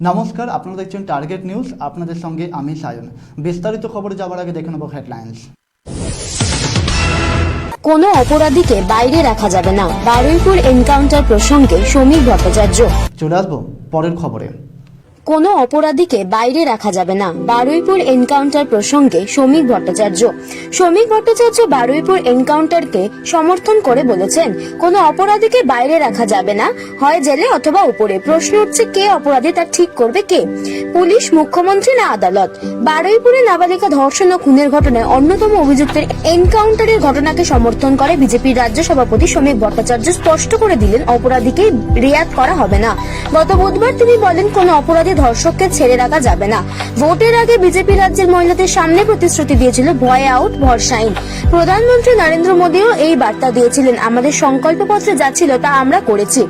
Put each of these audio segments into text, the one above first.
নমস্কার, আপনারা দেখছেন টার্গেট নিউজ। আপনাদের সঙ্গে আমি সায়ন। বিস্তারিত খবরে যাওয়ার আগে দেখে নেব হেডলাইন্স। কোনো অপরাধীকে বাইরে রাখা যাবে না, বারুইপুর এনকাউন্টার প্রসঙ্গে সমীর ভট্টাচার্য। চলে আসবো পরের খবরে। কোনো অপরাধীকে বাইরে রাখা যাবে না, বারুইপুর এনকাউন্টার প্রসঙ্গে সমীর ভট্টাচার্য। সমীর ভট্টাচার্য বারুইপুর এনকাউন্টারকে সমর্থন করে বলেছেন, কোনো অপরাধীকে বাইরে রাখা যাবে না, হয় জেলে অথবা উপরে। প্রশ্ন উঠছে, কে অপরাধী তা ঠিক করবে কে? পুলিশ, মুখ্যমন্ত্রী না আদালত? বারুইপুরে নাবালিকা ধর্ষণ ও খুনের ঘটনায় অন্যতম অভিযুক্তের এনকাউন্টারের ঘটনাকে সমর্থন করে বিজেপির রাজ্য সভাপতি সমীর ভট্টাচার্য স্পষ্ট করে দিলেন, অপরাধীকে রিয়াদ করা হবে না। গত বুধবার তিনি বলেন, কোনো অপরাধী ধর্ষককে ছেড়ে রাখা যাবে না। ভোটের আগে বিজেপি রাজ্যের মহিলাদের সামনে প্রতিশ্রুতি দিয়েছিল, ভয় আউট ভরসা ইন। প্রধানমন্ত্রী নরেন্দ্র মোদীও এই বার্তা দিয়েছিলেন, আমাদের সংকল্পপত্রে যা ছিল তা আমরা করেছি।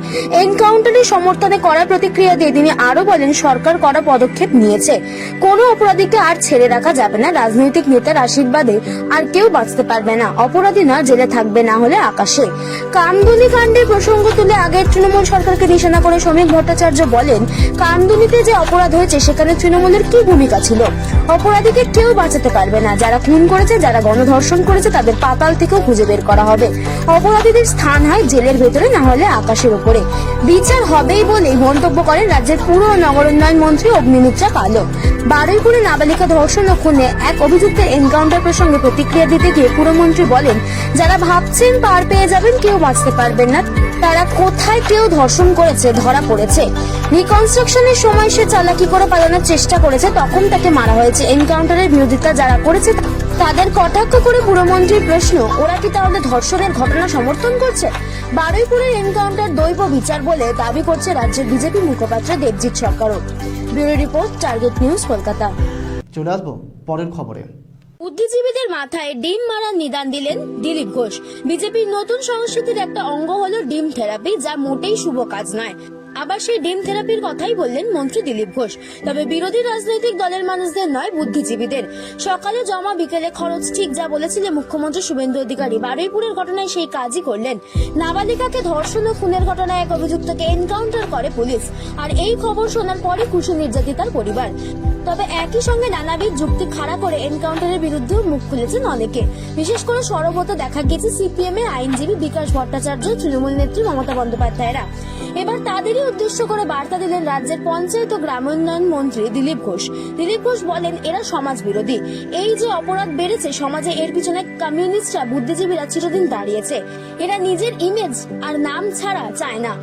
এনকাউন্টারের সমর্থনে করা প্রতিক্রিয়া দিয়ে তিনি আরো বলেন, সরকার কড়া পদক্ষেপ নিয়েছে, কোনো অপরাধীকে আর ছেড়ে রাখা যাবে না। রাজনৈতিক নেতার আশীর্বাদে আর কেউ বাঁচতে পারবে না, অপরাধী না জেলে থাকবে, না হলে আকাশে। কামদুনি কাণ্ডের প্রসঙ্গ তুলে আগের তৃণমূল সরকারকে নিশানা করে সমীর ভট্টাচার্য বলেন, কামদুনিতে যে অপরাধ হয়েছে সেখানে তৃণমূলের কি ভূমিকা ছিল? অপরাধীকে কেউ বাঁচাতে পারবে না। যারা খুন করেছে, যারা গণধর্ষণ করেছে, তাদের পাতাল থেকেও খুঁজে বের করা হবে। অপরাধীদের স্থান হয় জেলের ভেতরে, না হলে আকাশের উপরে। বিচার হবেই বলেই মন্তব্য করেন রাজ্যের পুর ও নগরোন্নয়ন মন্ত্রী অগ্নিমিত্রা পালও। বারুইপুরে নাবালিকা ধর্ষণ ও খুনে এক অভিযুক্তের এনকাউন্টার প্রসঙ্গে প্রতিক্রিয়া দিতে গিয়ে পুরমন্ত্রী বলেন, যারা ভাবছেন পার পেয়ে যাবেন, কেউ বাঁচতে পারবেন না, তারা কোথায় কেউ ধর্ষণ করেছে ধরা পড়েছে। রিকনস্ট্রাকশনের সময় সে চালাকি করে পালানোর চেষ্টা করেছে, তখন তাকে মারা হয়েছে। এনকাউন্টারের বিরোধিতা যারা করেছে তাদের কটাক্ষ করে পুরমন্ত্রীর প্রশ্ন, ওরা কি তাহলে ধর্ষণের ঘটনা সমর্থন করছে? বারুইপুরের এনকাউন্টার দৈব বিচার বলে দাবি করছে রাজ্যের বিজেপি মুখপাত্র দেবজিৎ সরকারও। Bureau report, target news, Kolkata. চলে আসবো পরের খবরে। বুদ্ধিজীবীদের মাথায় ডিম মারার নিদান দিলেন দিলীপ ঘোষ। বিজেপির নতুন সংস্কৃতির একটা অঙ্গ হলো ডিম থেরাপি, যা মোটেই শুভ কাজ নয়। আবার সেই ডিম থেরাপির কথাই বললেন মন্ত্রী দিলীপ ঘোষ, তবে বিরোধী রাজনৈতিক দলের মানুষদের নয়, বুদ্ধিজীবীদের। সকালে জমা, বিকেলে খরচ, ঠিক যা বলেছিলেন মুখ্যমন্ত্রী শুভেন্দু অধিকারী, বারুইপুরের ঘটনায় সেই কাজই করলেন। নাবালিকাকে ধর্ষণ ও খুনের ঘটনায় এক অভিযুক্তকে এনকাউন্টার করে পুলিশ, আর এই খবর শোনার পরে কুশু নির্যাতিতার পরিবার। তবে একই সঙ্গে নানাবিধ যুক্তি খাড়া করে এনকাউন্টারের বিরুদ্ধেও মুখ খুলেছেন অনেকে। বিশেষ করে সরব হতে দেখা গেছে সিপিএম এর আইনজীবী বিকাশ ভট্টাচার্য, তৃণমূল নেত্রী মমতা বন্দ্যোপাধ্যায়রা। এবার তাদেরই উদ্দেশ্য করে বার্তা দিলেন রাজ্যের পঞ্চায়েত ও গ্রামোন্নয়ন মন্ত্রী দিলীপ ঘোষ। দিলীপ ঘোষ বলেন, এরা সমাজ বিরোধী। এই যে অপরাধ বেড়েছে সমাজে, এর পিছনে কমিউনিস্টরা, বুদ্ধিজীবীরা চিরদিন দাঁড়িয়েছে। এরা নিজের ইমেজ আর নাম ছাড়া চায় না।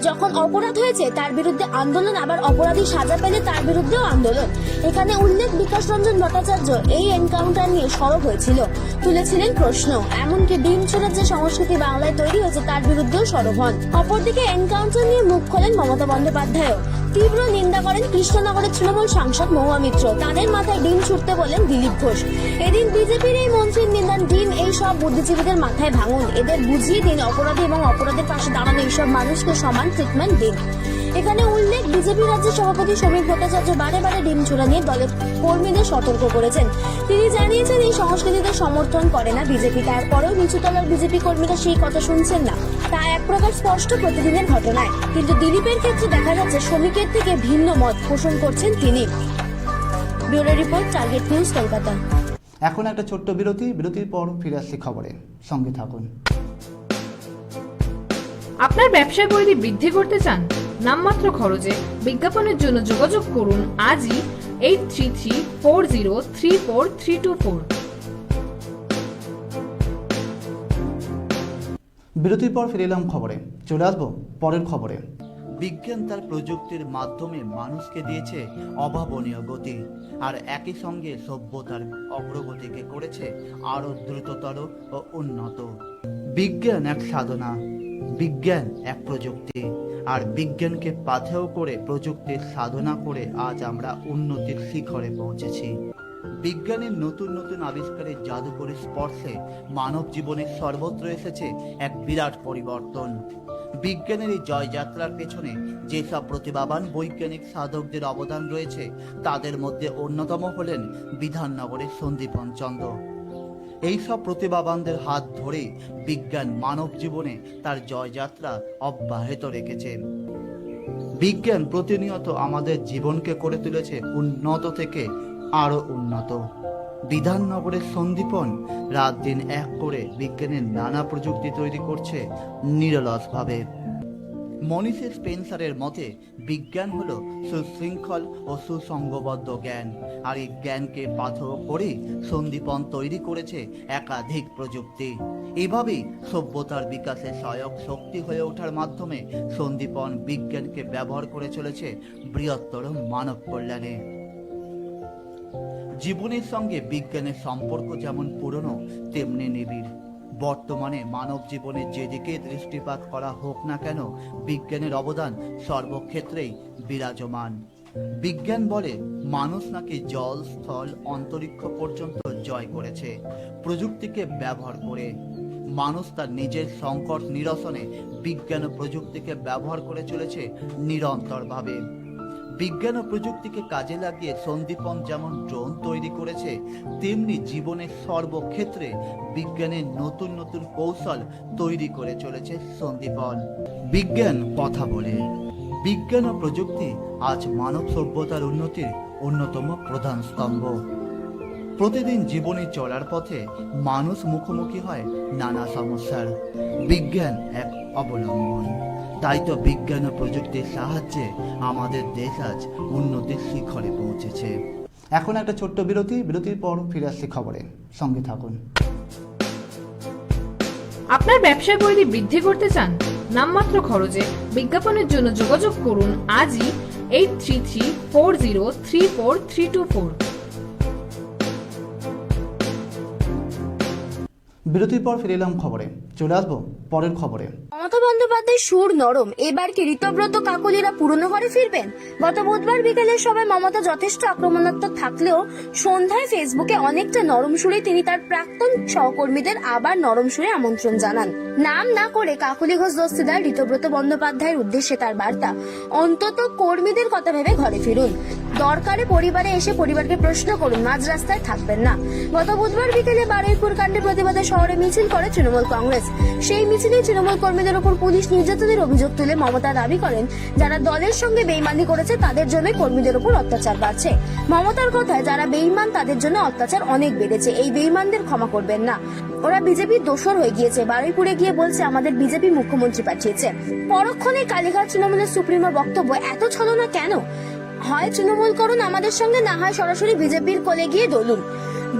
যখন অপরাধ হয়েছে তার বিরুদ্ধে আন্দোলন, আবার অপরাধী সাজা পেলে তার বিরুদ্ধেও আন্দোলন। এখানে উল্লেখ, বিকাশ রঞ্জন ভট্টাচার্য এই এনকাউন্টার নিয়ে সরব হয়েছিল, তুলেছিলেন প্রশ্ন। এমনকি ডিম ছোড়ার যে সংস্কৃতি বাংলায় তৈরি হয়েছে তার বিরুদ্ধেও সরব হন। অপরদিকে এনকাউন্টার নিয়ে মুখ খোলেন মমতা বন্দ্যোপাধ্যায়ও। তীব্র নিন্দা করেন কৃষ্ণনগরের তৃণমূল সাংসদ মহুয়া মিত্র। তাদের মাথায় ডিম ছুটতে বলেন দিলীপ ঘোষ। এদিন বিজেপির এই মন্ত্রীর নিন্দান, ডিম এই সব বুদ্ধিজীবীদের মাথায় ভাঙুন, এদের বুঝিয়ে দিন অপরাধী এবং অপরাধের পাশে দাঁড়ানো এইসব মানুষকে সমান ট্রিটমেন্ট দিন। এখানে উল্লেখ, বিজেপি রাজ্যের সভাপতি সমীর ভট্টাচার্য বারে বারে ডিম ছোড়া নিয়ে দলের কর্মীদের সতর্ক করেছেন। তিনি জানিয়েছেন, এই সংস্কৃতিতে সমর্থন করে না বিজেপি। তারপরেও নিচুতলার বিজেপি কর্মীরা সেই কথা শুনছেন না, তা এক প্রকার স্পষ্ট প্রতিদিনের ঘটনায়। কিন্তু দিলীপের ক্ষেত্রে দেখা যাচ্ছে শ্রমিকের থেকে ভিন্ন মত পোষণ করছেন তিনি। Bureau report, target news, Kolkata. এখন একটা ছোট্ট বিরতির পর ফিরে আসছি খবরে, সঙ্গে থাকুন। আপনার ব্যবসার পরিধি বৃদ্ধি করতে চান? নামমাত্র খরচে বিজ্ঞাপনের জন্য যোগাযোগ করুন আজই 8334034324। বিরতির পর ফিরে এলাম খবরে। চলে আসবো পরের খবরে। বিজ্ঞান তার প্রযুক্তির মাধ্যমে মানুষকে দিয়েছে অভাবনীয় গতি, আর একই সঙ্গে সভ্যতার অগ্রগতিকে করেছে আরো দ্রুততর ও উন্নত। বিজ্ঞান এক সাধনা, বিজ্ঞান এক প্রযুক্তি, আর বিজ্ঞানকে পাথেয় করে প্রযুক্তির সাধনা করে আজ আমরা উন্নতির শিখরে পৌঁছেছি। বিজ্ঞানের নতুন নতুন আবিষ্কারের জাদুকরী স্পর্শে মানব জীবনের সর্বত্র এসেছে এক বিরাট পরিবর্তন। বিজ্ঞানের এই জয়যাত্রার পেছনে যেসব প্রতিভাবান বৈজ্ঞানিক সাধকদের অবদান রয়েছে, তাদের মধ্যে অন্যতম হলেন বিধাননগরের সন্দীপন চন্দ্র। এইসব প্রতিভাবানদের হাত ধরে বিজ্ঞান মানব জীবনে তার জয়যাত্রা অব্যাহত রেখেছে। বিজ্ঞান প্রতিনিয়ত আমাদের জীবনকে করে তুলেছে উন্নত থেকে আরো উন্নত। বিধাননগরের সন্দীপন রাত দিন এক করে বিজ্ঞানের নানা প্রযুক্তি তৈরি করছে নিরলসভাবে। মনীষী স্পেন্সারের মতে বিজ্ঞান হলো সুশৃঙ্খল ও সুসংগবদ্ধ জ্ঞান, আর এই জ্ঞানকে পাথর করে সন্দীপন তৈরি করেছে একাধিক প্রযুক্তি। এভাবেই সভ্যতার বিকাশে সহায়ক শক্তি হয়ে ওঠার মাধ্যমে সন্দীপন বিজ্ঞানকে ব্যবহার করে চলেছে বৃহত্তর মানব কল্যাণে। জীবনের সঙ্গে বিজ্ঞানের সম্পর্ক যেমন পুরনো তেমনি নিবিড়। বর্তমানে মানব জীবনে যেদিকে দৃষ্টিপাত করা হোক না কেন, বিজ্ঞানের অবদান সর্বক্ষেত্রেই বিরাজমান। বিজ্ঞান বলে মানুষ নাকি জল, স্থল, অন্তরিক্ষ পর্যন্ত জয় করেছে প্রযুক্তিকে ব্যবহার করে। মানুষ তার নিজের সংকট নিরসনে বিজ্ঞান ও প্রযুক্তিকে ব্যবহার করে চলেছে নিরন্তরভাবে। বিজ্ঞান ও প্রযুক্তিকে কাজে লাগিয়ে সন্দীপন যেমন ড্রোন তৈরি করেছে, তেমনি জীবনের সর্বক্ষেত্রে বিজ্ঞানের নতুন নতুন কৌশল তৈরি করে চলেছে সন্দীপন। বিজ্ঞান কথা বলে। বিজ্ঞান ও প্রযুক্তি আজ মানব সভ্যতার উন্নতির অন্যতম প্রধান স্তম্ভ। প্রতিদিন জীবনে চলার পথে মানুষ মুখোমুখি হয় নানা সমস্যার। বিজ্ঞান এক অবলম্বন। তাই তো বিজ্ঞান ও প্রযুক্তির সাহায্যে আমাদের দেশ আজ উন্নতির শিখরে পৌঁছেছে। এখন একটা ছোট্ট বিরতি, বিরতির পর ফিরে আসছি খবরে, সঙ্গে থাকুন। আপনার ব্যবসার পরিধি বৃদ্ধি করতে চান? নামমাত্র খরচে বিজ্ঞাপনের জন্য যোগাযোগ করুন আজই 8334034324। বিরতির পর ফিরে এলাম খবরে, চলে আসবো পরের খবরে। মমতা বন্দ্যোপাধ্যায়ের সুর নরম, এবার কি ঋতব্রত কাকলিরা পুরনো ঘরে ফিরবেন? গত বুধবার বিকেলের সভায় মমতা যথেষ্ট আক্রমণাত্মক থাকলেও সন্ধ্যায় ফেসবুকে অনেকটা নরম সুরে তিনি তার প্রাক্তন সহকর্মীদের আবার নরম সুরে আমন্ত্রণ জানান। নাম না করে কাকলি ঘোষ দস্তিদার ঋতব্রত বন্দ্যোপাধ্যায়ের উদ্দেশ্যে তার বার্তা, অন্তত কর্মীদের কথা ভেবে ঘরে ফিরুন। দরকারে পরিবারে এসে পরিবারকে প্রশ্ন করুন, মাঝ রাস্তায় থাকবেন না। গত বুধবার বিকেলে বারুইপুর কাণ্ডের প্রতিবাদে শহরে মিছিল করে তৃণমূল কংগ্রেস। সেই মিছিলে তৃণমূল কর্মীদের উপর পুলিশ নির্যাতনের অভিযোগ তুলে মমতা দাবি করেন, যারা দলের সঙ্গে বেইমানি করেছে তাদের জন্য কর্মীদের উপর অত্যাচার বাড়ছে। মমতার কথায়, যারা বেইমান তাদের জন্য অত্যাচার অনেক বেড়েছে, এই বেইমানদের ক্ষমা করবেন না। ওরা বিজেপির দোসর হয়ে গিয়েছে, বারুইপুরে গিয়ে বলছে আমাদের বিজেপি মুখ্যমন্ত্রী পাঠিয়েছে। পরক্ষণে কালীঘাট তৃণমূলের সুপ্রিমোর বক্তব্য, এত ছলনা কেন? হয় তৃণমূল করুন আমাদের সঙ্গে, না হয় সরাসরি বিজেপির কোলে গিয়ে দলুন।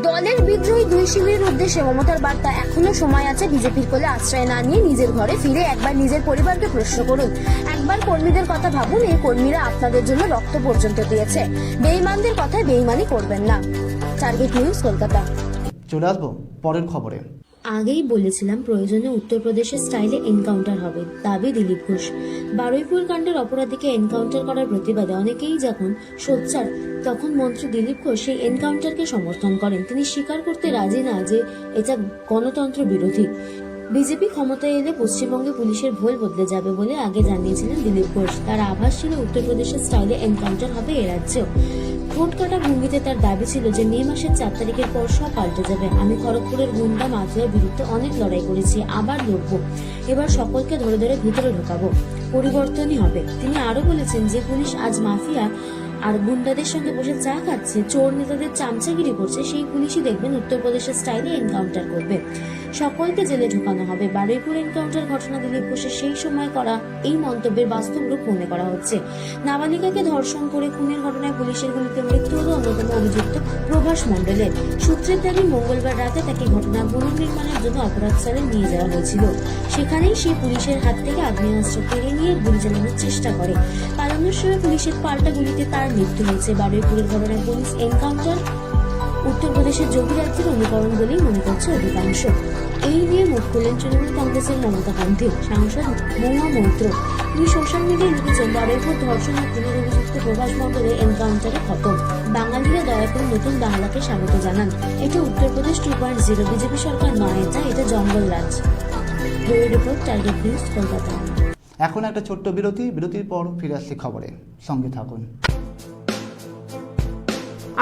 দলের বিদ্রোহী দুই শিবিরের উদ্দেশ্যে মমতার বার্তা, এখনো সময় আছে, বিজেপির কোলে আশ্রয় না নিয়ে নিজের ঘরে ফিরে একবার নিজের পরিবারকে প্রশ্ন করুন। একবার কর্মীদের কথা ভাবুন, এই কর্মীরা আপনাদের জন্য রক্ত পর্যন্ত দিয়েছে। বেইমানদের কথায় বেইমানি করবেন না। Target news, Kolkata. চলে আসবো পরের খবরে। আগেই বলেছিলাম প্রয়োজনে উত্তরপ্রদেশের স্টাইলে এনকাউন্টার হবে, দাবি দিলীপ ঘোষ। বারুইপুর কাণ্ডের অপরাধীকে এনকাউন্টার করার প্রতিবাদে অনেকেই যখন সোচ্চার, তখন মন্ত্রী দিলীপ ঘোষ সেই এনকাউন্টারকে সমর্থন করেন। তিনি স্বীকার করতে রাজি না যে এটা গণতন্ত্র বিরোধী। বিজেপি ক্ষমতায় এলে পশ্চিমবঙ্গে পুলিশের ভোল বদলে যাবে বলে আগে জানিয়েছিলেন দিলীপ ঘোষ। তার আভাস ছিল উত্তরপ্রদেশের স্টাইলে এনকাউন্টার হবে এ রাজ্যেও। ঠোঁট কাটা ভঙ্গিতে তার দাবি ছিল যে মে মাসের 4 তারিখের পর সব পাল্টে যাবে। আমি খড়গপুরের গুন্ডা মাফিয়ার বিরুদ্ধে অনেক লড়াই করেছি, আবার লড়বো। এবার সকলকে ধরে ধরে ভিতরে ঢোকাবো, পরিবর্তনই হবে। তিনি আরো বলেছেন যে পুলিশ আজ মাফিয়া আর গুন্ডাদের সঙ্গে বসে চা খাচ্ছে, চোর নেতাদের চামচাগিরি করছে, সেই পুলিশই দেখবেন উত্তরপ্রদেশের স্টাইলে এনকাউন্টার করবে। সকলকে জেলে ঢোকানো হবে। বারুইপুর এনকাউন্টার ঘটনা দিলীপ ঘোষের সেই সময় করা এই মন্তব্যের বাস্তব রূপ মনে করা হচ্ছে। নাবালিকাকে ধর্ষণ করে খুনের ঘটনায় পুলিশের গুলিতে মৃত্যু হল অন্যতম অভিযুক্ত প্রভাস মণ্ডলের। সূত্রের দাবি, মঙ্গলবার রাতে তাকে ঘটনার পুনর্নির্মাণের জন্য অপরাধস্থলে নিয়ে যাওয়া হয়েছিল। সেখানেই সে পুলিশের হাত থেকে আগ্নেয়াস্ত্র কেড়ে নিয়ে গুলি চালানোর চেষ্টা করে। পালানোর সময় পুলিশের পাল্টা গুলিতে তার মৃত্যু হয়েছে। বারুইপুরের ঘটনায় পুলিশ এনকাউন্টার উত্তরপ্রদেশের যোগী রাজ্যের অনুকরণ বলেই মনে করছে অধিকাংশ। এই নিয়ে মুখ খুললেন তৃণমূল কংগ্রেসের মমতা গান্ধী। সাংসদ মহুয়া মৈত্র তিনি সোশ্যাল মিডিয়ায় লিখেছেন, বারুইপুর ধর্ষণ ও খুনের অভিযুক্ত প্রভাস মণ্ডলের এনকাউন্টারে খতম। বাঙালিরা দয়া করে নতুন বাংলাকে স্বাগত জানান। এটা উত্তরপ্রদেশ 2.0, বিজেপি সরকার নয়, এটা জঙ্গল রাজ। Report, target news, Kolkata. এখন একটা ছোট্ট বিরতি, বিরতির পর ফিরে আসছি খবরে, সঙ্গে থাকুন।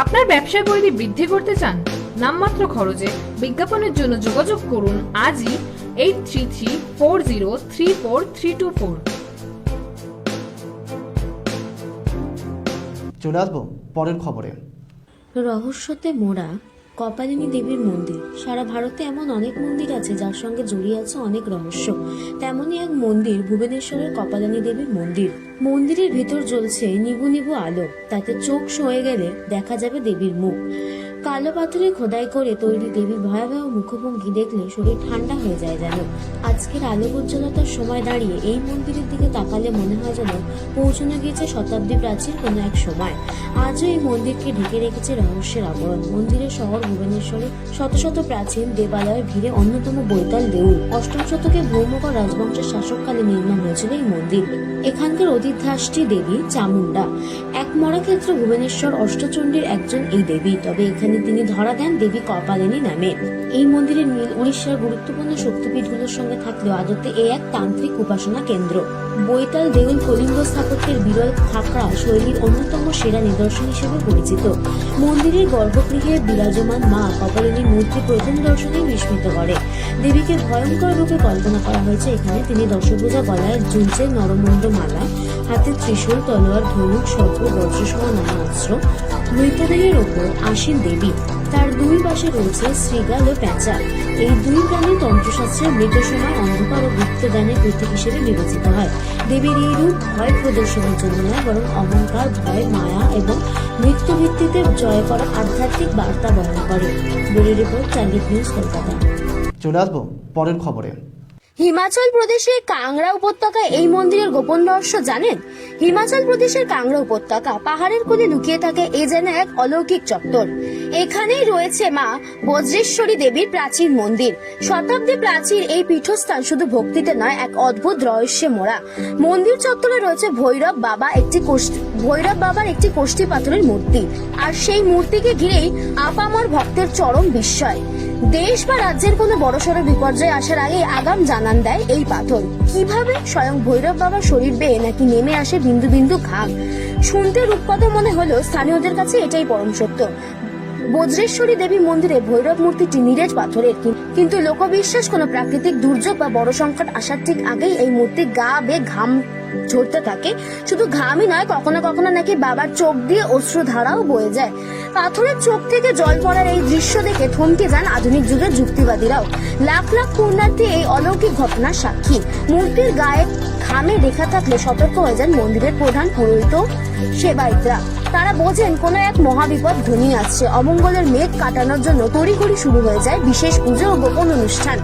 আপনার ব্যবসার পরিধি বৃদ্ধি করতে চান? নামমাত্র খরচে বিজ্ঞাপনের জন্য যোগাযোগ করুন আজই 8334034324। চলে আসবো পরের খবরে। রহস্যতে মোড়া কপালিনী দেবীর মন্দির। সারা ভারতে এমন অনেক মন্দির আছে যার সঙ্গে জড়িয়ে আছে অনেক রহস্য। তেমনই এক মন্দির ভুবনেশ্বরের কপালিনী দেবীর মন্দির। মন্দিরের ভিতর জ্বলছে নিবু নিবু আলো, তাতে চোখ সয়ে গেলে দেখা যাবে দেবীর মুখ। কালো পাথরে খোদাই করে তৈরি দেবীর ভয়াবহ মুখভঙ্গি দেখলে শরীর ঠান্ডা হয়ে যায় যেন। আজকের আলো উজ্জ্বলতার সময় দাঁড়িয়ে এই মন্দিরের দিকে তাকালে মনে হয় যেন পৌঁছানো গিয়েছে শতাব্দী প্রাচীন কোনো এক সময়। আজও এই মন্দিরকে ঢেকে রেখেছে রহস্যের আবরণ। মন্দিরের শহর ভুবনেশ্বরে শত শত প্রাচীন দেবালয়ের ভিড়ে অন্যতম বৈতাল দেউল। অষ্টম শতকে ভৌমকর রাজবংশের শাসককালে নির্মাণ হয়েছিল এই মন্দির। এখানকার অধিষ্ঠাত্রী দেবী চামুন্ডা, এক মরাক্ষেত্র ভুবনেশ্বর অষ্টচণ্ডীর একজন এই দেবী। তবে এখানে তিনি ধরা দেন দেবী কপালিনী নামে। এই মন্দিরের মিল উড়িষ্যার গুরুত্বপূর্ণ শক্তিপীঠগুলোর সঙ্গে থাকলেও আদতে এ এক তান্ত্রিক উপাসনা কেন্দ্র। বৈতাল দেউল কলিঙ্গ স্থাপত্যের বিরল খাকড়া শৈলীর অন্যতম সেরা নিদর্শন হিসেবে পরিচিত। মন্দিরের গর্ভগৃহে বিরাজমান মা কপালিনীর মূর্তি প্রথম দর্শনেই বিস্মিত করে। দেবীকে ভয়ঙ্কর রূপে কল্পনা করা হয়েছে এখানে। তিনি দশভুজা, গলায় ঝুলছে নরমুণ্ড মালা, হাতে ত্রিশূল, তলোয়ার, ধনুক, সর্প, বজ্রসহ নানা অস্ত্র। মৃতদেহের ওপর আসীন দেবী, তার দুই পাশে রয়েছে শৃগাল ও প্যাঁচা। এই দুই প্রাণী তন্ত্রশাস্ত্রে মৃত সময় অন্ধকার ও গুপ্তদানের প্রতীক হিসেবে বিবেচিত হয়। দেবীর এই রূপ ভয় প্রদর্শনের জন্য নয়, বরং অহংকার, ভয়, মায়া এবং মৃত্যু ভিত্তিতে জয় করা আধ্যাত্মিক বার্তা বহন করে। Bureau report, target news, Kolkata. চলে আসবো পরের খবরে। হিমাচল প্রদেশের কাংড়া উপত্যকায় এই মন্দিরের গোপন রহস্য জানেন? হিমাচল প্রদেশের কাংড়া উপত্যকা পাহাড়ের কোণে লুকিয়ে থাকে এ যেন এক অলৌকিক চত্বর। এখানেই রয়েছে মা বজ্রেশ্বরী দেবীর প্রাচীন মন্দির। শতাব্দী প্রাচীন এই পীঠস্থান শুধু ভক্তিতে নয়, এক অদ্ভুত রহস্যে মোড়া। মন্দির চত্বরে রয়েছে ভৈরব বাবার একটি কোষ্ঠী পাথরের মূর্তি, আর সেই মূর্তিকে ঘিরেই আপামর ভক্তের চরম বিস্ময়। দেশ বা রাজ্যের কোনো বড়সড় বিপর্যয় আসার আগে আগাম জানান দেয় এই পাথর। কিভাবে? স্বয়ং ভৈরব বাবার শরীর বেয়ে নাকি নেমে আসে বিন্দু বিন্দু ঘাম। শুনতে রূপকথা মনে হলেও স্থানীয়দের কাছে এটাই পরম সত্য। বজ্রেশ্বরী দেবী মন্দিরে ভৈরব মূর্তিটি নিরেট পাথরের, কিন্তু লোকবিশ্বাস কোনো প্রাকৃতিক দুর্যোগ বা বড় সংকট আসার ঠিক আগেই এই মূর্তির গা বেয়ে ঘাম ঝরতে থাকে। শুধু ঘামই নয়, কখনো কখনো নাকি বাবার চোখ দিয়ে অশ্রুধারাও বয়ে যায়। পাথরের চোখ থেকে জল পড়ার এই দৃশ্য দেখে থমকে যান আধুনিক যুগের যুক্তিবাদীরাও। লাখ লাখ পুণ্যার্থী এই অলৌকিক ঘটনার সাক্ষী। মূর্তির গায়ে ঘামে রেখা থাকলে সতর্ক হয়ে যান মন্দিরের প্রধান পুরোহিত সেবায়িতরা। তারা বোঝেন কোনো এক মহাবিপদ ঘনিয়ে আসছে। অমঙ্গলের মেঘ কাটানোর জন্য তড়িঘড়ি শুরু হয়ে যায় বিশেষ পুজো ও গোপন অনুষ্ঠান।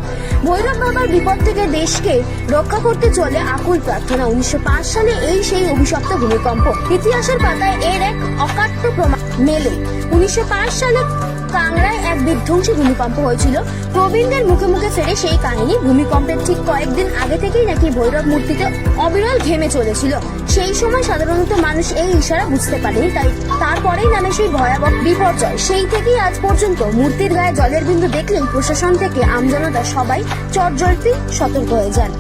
ভৈরব বাবার বিপদ থেকে দেশকে রক্ষা করতে চলে আকুল প্রার্থনা। 1905 সালে এই সেই অভিশপ্ত ভূমিকম্প। ইতিহাসের পাতায় এর এক অকাট্য প্রমাণ মেলে। 1905 সালে কাংড়ায় এক বিধ্বংসী ভূমিকম্প হয়েছিল। প্রবীণদের মুখে মুখে ফেরে সেই কাহিনী। ভূমিকম্পের ঠিক কয়েকদিন আগে থেকেই নাকি ভৈরব মূর্তিতে অবিরল ঘেমে চলেছিল। সেই সময় সাধারণত মানুষ এই ইশারা বুঝতে পারেনি, তাই তারপরেই নামে সেই ভয়াবহ বিপর্যয়। সেই থেকেই আজ পর্যন্ত মূর্তির গায়ে জলের বিন্দু দেখলেই প্রশাসন থেকে আমজনতা সবাই চটজলদি সতর্ক হয়ে যান।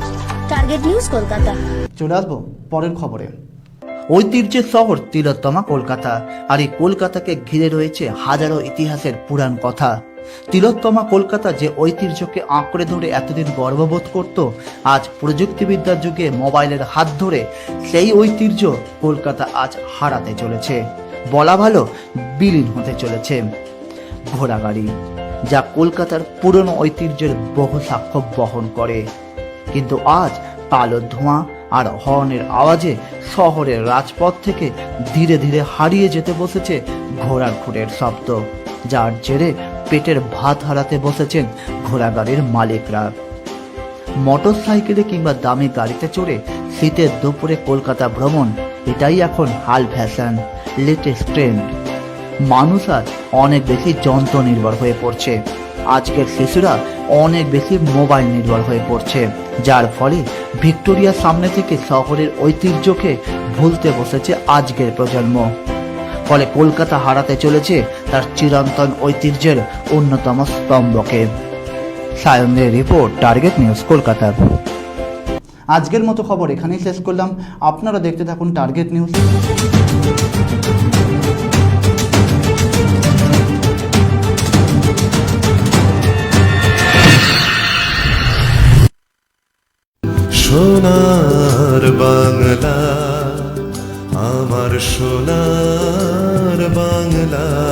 Target news, Kolkata. চলে আসবো পরের খবরে। ঐতিহ্যের শহর তিলোত্তমা কলকাতা, আর এই কলকাতাকে ঘিরে রয়েছে হাজারো ইতিহাসের পুরাণ কথা। তিলোত্তমা কলকাতা যে ঐতিহ্যকে আঁকড়ে ধরে এতদিন গর্ববোধ করত, আজ প্রযুক্তিবিদ্যার যুগে মোবাইলের হাত ধরে সেই ঐতিহ্য কলকাতা আজ হারাতে চলেছে, বলা ভালো বিলীন হতে চলেছে। ঘোড়াগাড়ি, যা কলকাতার পুরনো ঐতিহ্যের বহু সাক্ষ্য বহন করে, কিন্তু আজ কালো ধোঁয়া আর হর্নের আওয়াজে শহরের রাজপথ থেকে ধীরে ধীরে হারিয়ে যেতে বসেছে ঘোড়ার খুঁড়ের শব্দ, যার জেরে পেটের ভাত হারাতে বসেছেন ঘোড়াগাড়ির মালিকরা। মোটর সাইকেলে কিংবা দামি গাড়িতে চড়ে শীতের দুপুরে কলকাতা ভ্রমণ, এটাই এখন হাল ফ্যাশন, লেটেস্ট ট্রেন্ড। মানুষ আজ অনেক বেশি যন্ত্র নির্ভর হয়ে পড়ছে। আজকের শিশুরা অনেক বেশি মোবাইল নির্ভর হয়ে পড়ছে, যার ফলে ভিক্টোরিয়ার সামনে থেকে শহরের ঐতিহ্যকে ভুলতে বসেছে আজকের প্রজন্ম। ফলে কলকাতা হারাতে চলেছে তার চিরন্তন ঐতিহ্যের অন্যতম স্তম্ভকে। সায়নের রিপোর্ট, টার্গেট নিউজ, কলকাতা। আজকের মতো খবর এখানেই শেষ করলাম। আপনারা দেখতে থাকুন টার্গেট নিউজ। সোনার বাংলা আমার আমার সোনার বাংলা।